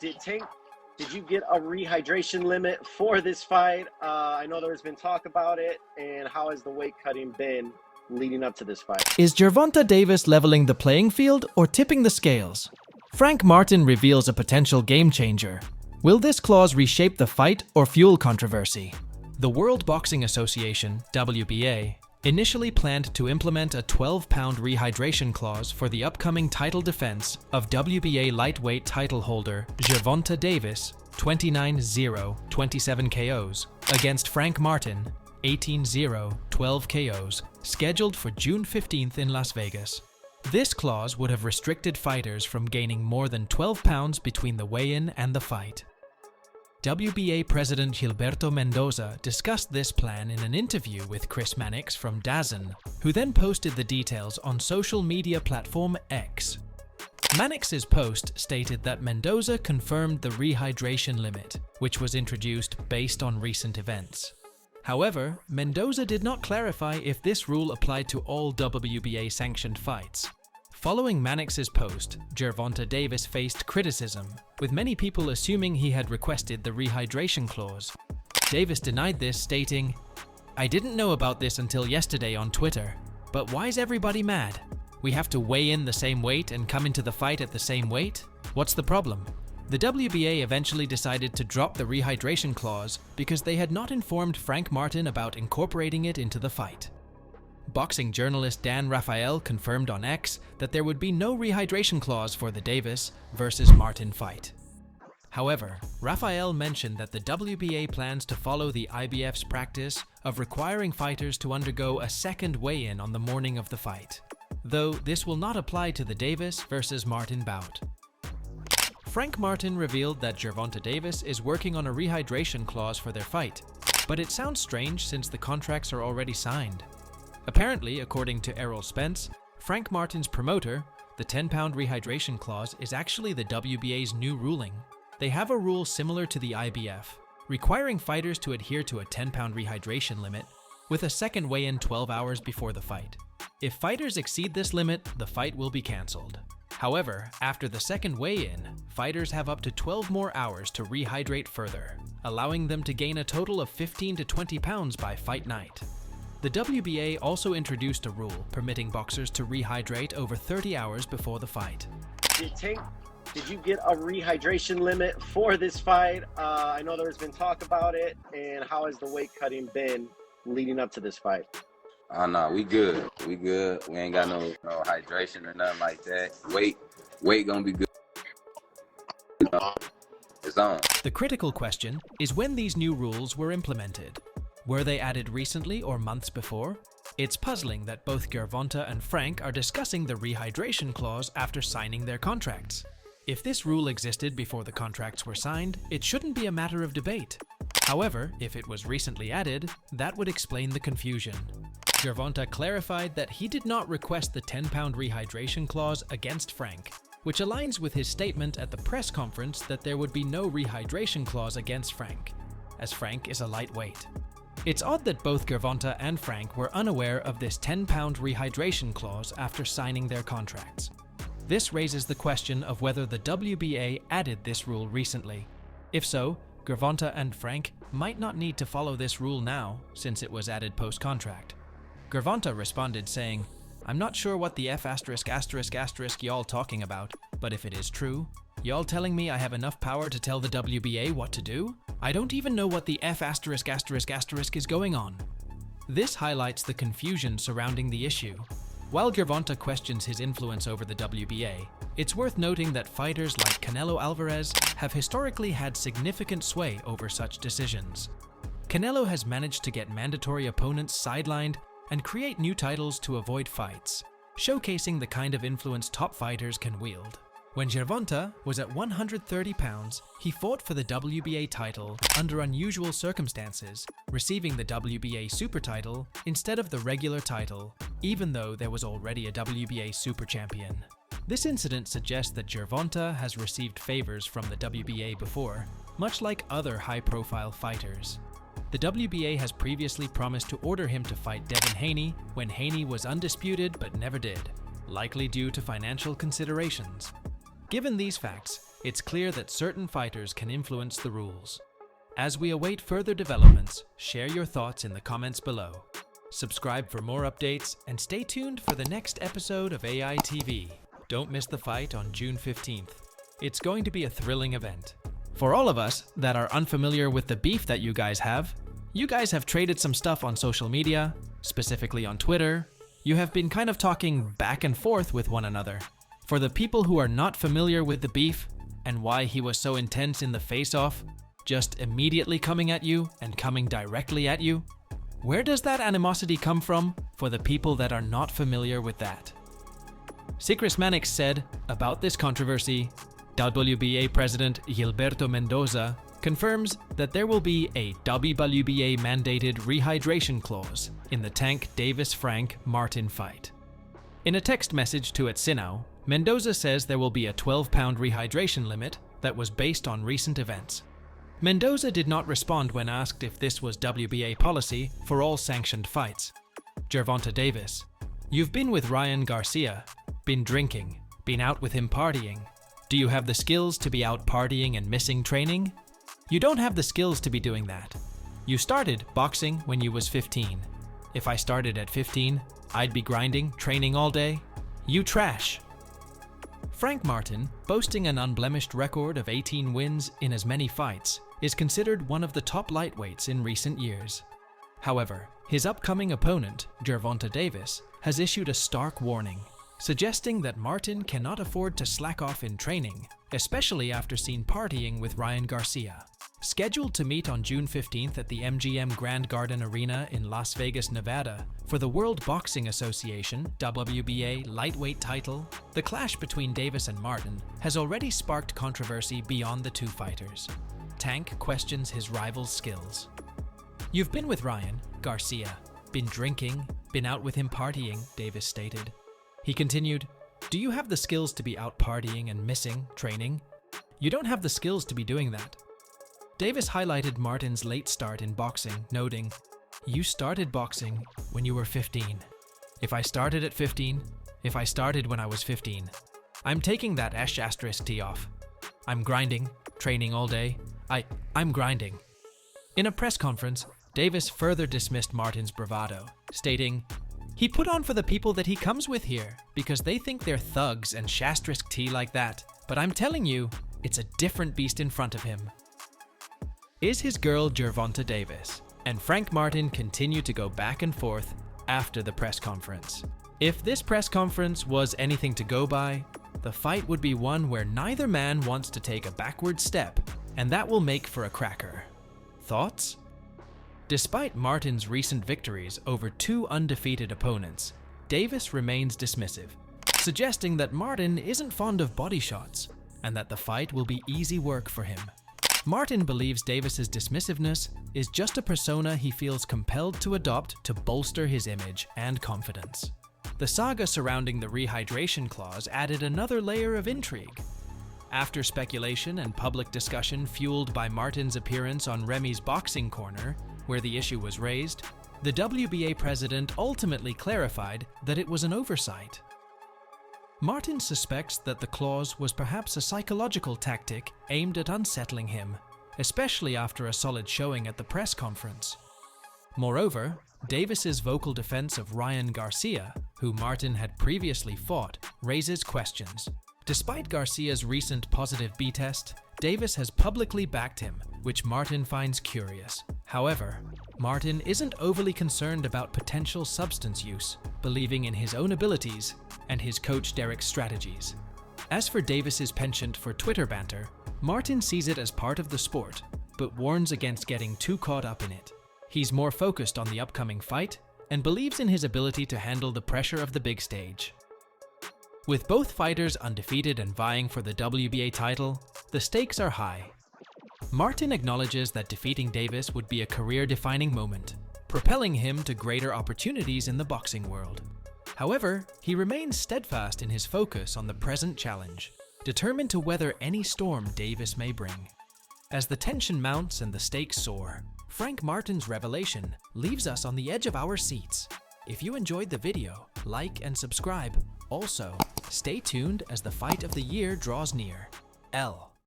Tank, did you get a rehydration limit for this fight? I know there's been talk about it, and how has the weight cutting been leading up to this fight? Is Gervonta Davis leveling the playing field or tipping the scales? Frank Martin reveals a potential game changer. Will this clause reshape the fight or fuel controversy? The World Boxing Association, WBA, initially planned to implement a 12-pound rehydration clause for the upcoming title defense of WBA lightweight title holder Gervonta Davis, 29-0, 27 KOs, against Frank Martin, 18-0, 12 KOs, scheduled for June 15th in Las Vegas. This clause would have restricted fighters from gaining more than 12 pounds between the weigh-in and the fight. WBA President Gilberto Mendoza discussed this plan in an interview with Chris Mannix from DAZN, who then posted the details on social media platform X. Mannix's post stated that Mendoza confirmed the rehydration limit, which was introduced based on recent events. However, Mendoza did not clarify if this rule applied to all WBA-sanctioned fights. Following Mannix's post, Gervonta Davis faced criticism, with many people assuming he had requested the rehydration clause. Davis denied this, stating, "I didn't know about this until yesterday on Twitter, but why's everybody mad? We have to weigh in the same weight and come into the fight at the same weight? What's the problem?" The WBA eventually decided to drop the rehydration clause because they had not informed Frank Martin about incorporating it into the fight. Boxing journalist Dan Rafael confirmed on X that there would be no rehydration clause for the Davis versus Martin fight. However, Rafael mentioned that the WBA plans to follow the IBF's practice of requiring fighters to undergo a second weigh-in on the morning of the fight, though this will not apply to the Davis versus Martin bout. Frank Martin revealed that Gervonta Davis is working on a rehydration clause for their fight, but it sounds strange since the contracts are already signed. Apparently, according to Errol Spence, Frank Martin's promoter, the 10-pound rehydration clause is actually the WBA's new ruling. They have a rule similar to the IBF, requiring fighters to adhere to a 10-pound rehydration limit, with a second weigh-in 12 hours before the fight. If fighters exceed this limit, the fight will be cancelled. However, after the second weigh-in, fighters have up to 12 more hours to rehydrate further, allowing them to gain a total of 15 to 20 pounds by fight night. The WBA also introduced a rule permitting boxers to rehydrate over 30 hours before the fight. Tank, did you get a rehydration limit for this fight? I know there's been talk about it, and how has the weight cutting been leading up to this fight? Oh no, we good. We good. We ain't got no hydration or nothing like that. Weight gonna be good. It's on. The critical question is when these new rules were implemented. Were they added recently or months before? It's puzzling that both Gervonta and Frank are discussing the rehydration clause after signing their contracts. If this rule existed before the contracts were signed, it shouldn't be a matter of debate. However, if it was recently added, that would explain the confusion. Gervonta clarified that he did not request the 10-pound rehydration clause against Frank, which aligns with his statement at the press conference that there would be no rehydration clause against Frank, as Frank is a lightweight. It's odd that both Gervonta and Frank were unaware of this 10-pound rehydration clause after signing their contracts. This raises the question of whether the WBA added this rule recently. If so, Gervonta and Frank might not need to follow this rule now, since it was added post-contract. Gervonta responded saying, "I'm not sure what the F*** y'all talking about, but if it is true, y'all telling me I have enough power to tell the WBA what to do? I don't even know what the F*** is going on." This highlights the confusion surrounding the issue. While Gervonta questions his influence over the WBA, it's worth noting that fighters like Canelo Alvarez have historically had significant sway over such decisions. Canelo has managed to get mandatory opponents sidelined and create new titles to avoid fights, showcasing the kind of influence top fighters can wield. When Gervonta was at 130 pounds, he fought for the WBA title under unusual circumstances, receiving the WBA Super title instead of the regular title, even though there was already a WBA Super champion. This incident suggests that Gervonta has received favors from the WBA before, much like other high-profile fighters. The WBA has previously promised to order him to fight Devin Haney when Haney was undisputed but never did, likely due to financial considerations. Given these facts, it's clear that certain fighters can influence the rules. As we await further developments, share your thoughts in the comments below. Subscribe for more updates and stay tuned for the next episode of AI TV. Don't miss the fight on June 15th. It's going to be a thrilling event. For all of us that are unfamiliar with the beef that you guys have traded some stuff on social media, specifically on Twitter. You have been kind of talking back and forth with one another. For the people who are not familiar with the beef and why he was so intense in the face-off, just immediately coming at you and coming directly at you, where does that animosity come from for the people that are not familiar with that? Secret Manix said about this controversy, WBA President Gilberto Mendoza confirms that there will be a WBA mandated rehydration clause in the Tank Davis-Frank Martin fight. In a text message to Etsinau, Mendoza says there will be a 12-pound rehydration limit that was based on recent events. Mendoza did not respond when asked if this was WBA policy for all sanctioned fights. Gervonta Davis: "You've been with Ryan Garcia, been drinking, been out with him partying. Do you have the skills to be out partying and missing training? You don't have the skills to be doing that. You started boxing when you was 15. If I started at 15, I'd be grinding, training all day. You trash." Frank Martin, boasting an unblemished record of 18 wins in as many fights, is considered one of the top lightweights in recent years. However, his upcoming opponent, Gervonta Davis, has issued a stark warning, suggesting that Martin cannot afford to slack off in training, especially after seen partying with Ryan Garcia. Scheduled to meet on June 15th at the MGM Grand Garden Arena in Las Vegas, Nevada, for the World Boxing Association WBA lightweight title, the clash between Davis and Martin has already sparked controversy beyond the two fighters. Tank questions his rival's skills. "You've been with Ryan Garcia, been drinking, been out with him partying," Davis stated. He continued, "Do you have the skills to be out partying and missing training? You don't have the skills to be doing that." Davis highlighted Martin's late start in boxing, noting, "You started boxing when you were 15. If I started at 15, if I started when I was 15, I'm taking that *T off. I'm grinding, training all day. I'm grinding." In a press conference, Davis further dismissed Martin's bravado, stating, "He put on for the people that he comes with here because they think they're thugs and *T like that, but I'm telling you, it's a different beast in front of him." Is his girl Gervonta Davis and Frank Martin continue to go back and forth after the press conference? If this press conference was anything to go by, the fight would be one where neither man wants to take a backward step, and that will make for a cracker. Thoughts? Despite Martin's recent victories over two undefeated opponents, Davis remains dismissive, suggesting that Martin isn't fond of body shots and that the fight will be easy work for him. Martin believes Davis's dismissiveness is just a persona he feels compelled to adopt to bolster his image and confidence. The saga surrounding the rehydration clause added another layer of intrigue. After speculation and public discussion fueled by Martin's appearance on Remy's Boxing Corner, where the issue was raised, the WBA president ultimately clarified that it was an oversight. Martin suspects that the clause was perhaps a psychological tactic aimed at unsettling him, especially after a solid showing at the press conference. Moreover, Davis's vocal defense of Ryan Garcia, who Martin had previously fought, raises questions. Despite Garcia's recent positive B test, Davis has publicly backed him, which Martin finds curious. However, Martin isn't overly concerned about potential substance use, believing in his own abilities and his coach Derek's strategies. As for Davis's penchant for Twitter banter, Martin sees it as part of the sport, but warns against getting too caught up in it. He's more focused on the upcoming fight and believes in his ability to handle the pressure of the big stage. With both fighters undefeated and vying for the WBA title, the stakes are high. Martin acknowledges that defeating Davis would be a career-defining moment, propelling him to greater opportunities in the boxing world. However, he remains steadfast in his focus on the present challenge, determined to weather any storm Davis may bring. As the tension mounts and the stakes soar, Frank Martin's revelation leaves us on the edge of our seats. If you enjoyed the video, like and subscribe. Also, stay tuned as the fight of the year draws near. L.